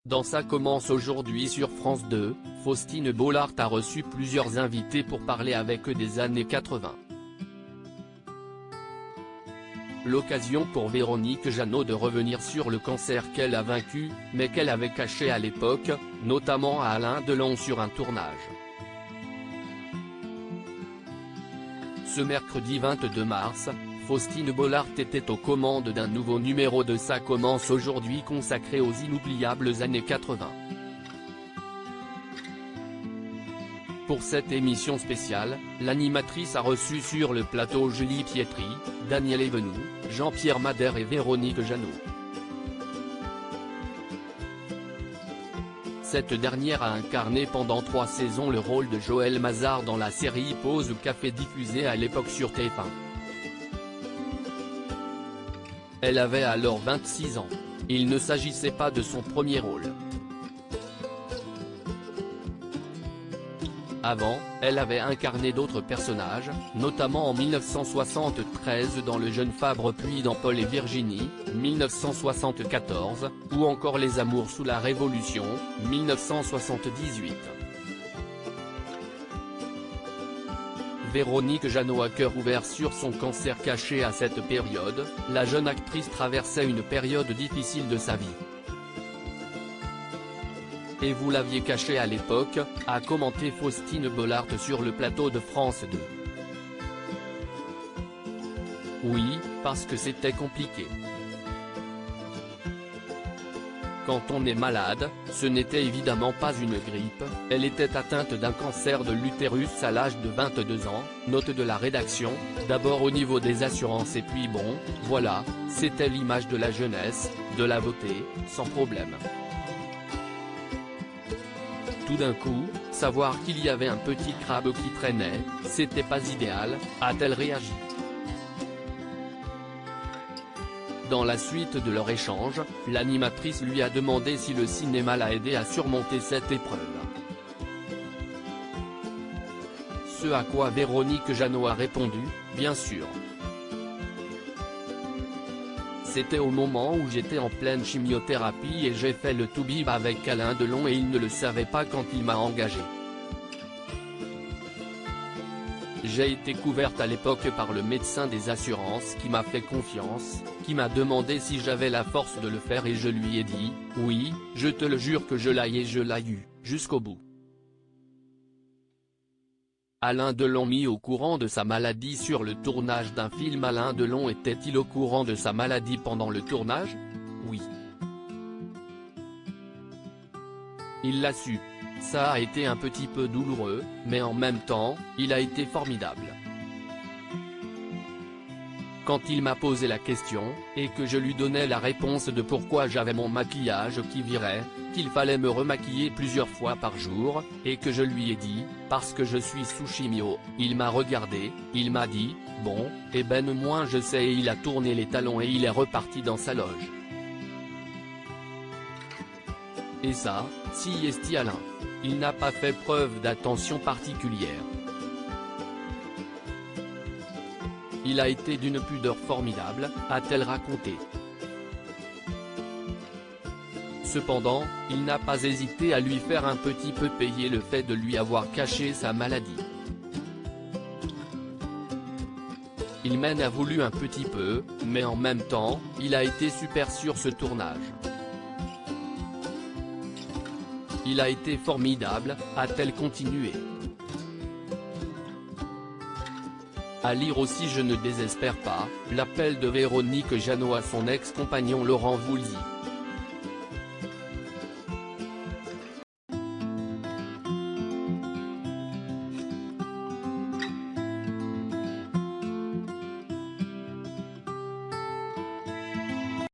Dans Ça commence aujourd'hui sur France 2, Faustine Bollard a reçu plusieurs invités pour parler avec eux des années 80. L'occasion pour Véronique Jeannot de revenir sur le cancer qu'elle a vaincu, mais qu'elle avait caché à l'époque, notamment à Alain Delon sur un tournage. Ce mercredi 22 mars, Faustine Bollard était aux commandes d'un nouveau numéro de Ça commence aujourd'hui consacré aux inoubliables années 80. Pour cette émission spéciale, l'animatrice a reçu sur le plateau Julie Pietri, Daniel Evenou, Jean-Pierre Madère et Véronique Jeannot. Cette dernière a incarné pendant 3 saisons le rôle de Joël Mazar dans la série Pause Café diffusée à l'époque sur TF1. Elle avait alors 26 ans. Il ne s'agissait pas de son premier rôle. Avant, elle avait incarné d'autres personnages, notamment en 1973 dans Le Jeune Fabre puis dans Paul et Virginie, 1974, ou encore Les Amours sous la Révolution, 1978. Véronique Jeannot a cœur ouvert sur son cancer caché à cette période, la jeune actrice traversait une période difficile de sa vie. Et vous l'aviez caché à l'époque, a commenté Faustine Bollard sur le plateau de France 2. Oui, parce que c'était compliqué. Quand on est malade, ce n'était évidemment pas une grippe, elle était atteinte d'un cancer de l'utérus à l'âge de 22 ans, note de la rédaction, d'abord au niveau des assurances et puis bon, voilà, c'était l'image de la jeunesse, de la beauté, sans problème. Tout d'un coup, savoir qu'il y avait un petit crabe qui traînait, c'était pas idéal, a-t-elle réagi. Dans la suite de leur échange, l'animatrice lui a demandé si le cinéma l'a aidé à surmonter cette épreuve. Ce à quoi Véronique Jeannot a répondu, bien sûr. C'était au moment où j'étais en pleine chimiothérapie et j'ai fait le toubib avec Alain Delon et il ne le savait pas quand il m'a engagé. J'ai été couverte à l'époque par le médecin des assurances qui m'a fait confiance, qui m'a demandé si j'avais la force de le faire et je lui ai dit, oui, je te le jure que je l'ai et je l'ai eu, jusqu'au bout. Alain Delon mis au courant de sa maladie sur le tournage d'un film. Alain Delon était-il au courant de sa maladie pendant le tournage? Oui. Il l'a su. Ça a été un petit peu douloureux, mais en même temps, il a été formidable. Quand il m'a posé la question, et que je lui donnais la réponse de pourquoi j'avais mon maquillage qui virait, qu'il fallait me remaquiller plusieurs fois par jour, et que je lui ai dit, parce que je suis sous chimio, il m'a regardé, il m'a dit, bon, eh ben moins je sais et il a tourné les talons et il est reparti dans sa loge. Et ça, si est Alain. Il n'a pas fait preuve d'attention particulière. Il a été d'une pudeur formidable, a-t-elle raconté. Cependant, il n'a pas hésité à lui faire un petit peu payer le fait de lui avoir caché sa maladie. Il m'en a voulu un petit peu, mais en même temps, il a été super sur ce tournage. Il a été formidable, a-t-elle continué. À lire aussi Je ne désespère pas, l'appel de Véronique Jeannot à son ex-compagnon Laurent Voulzy.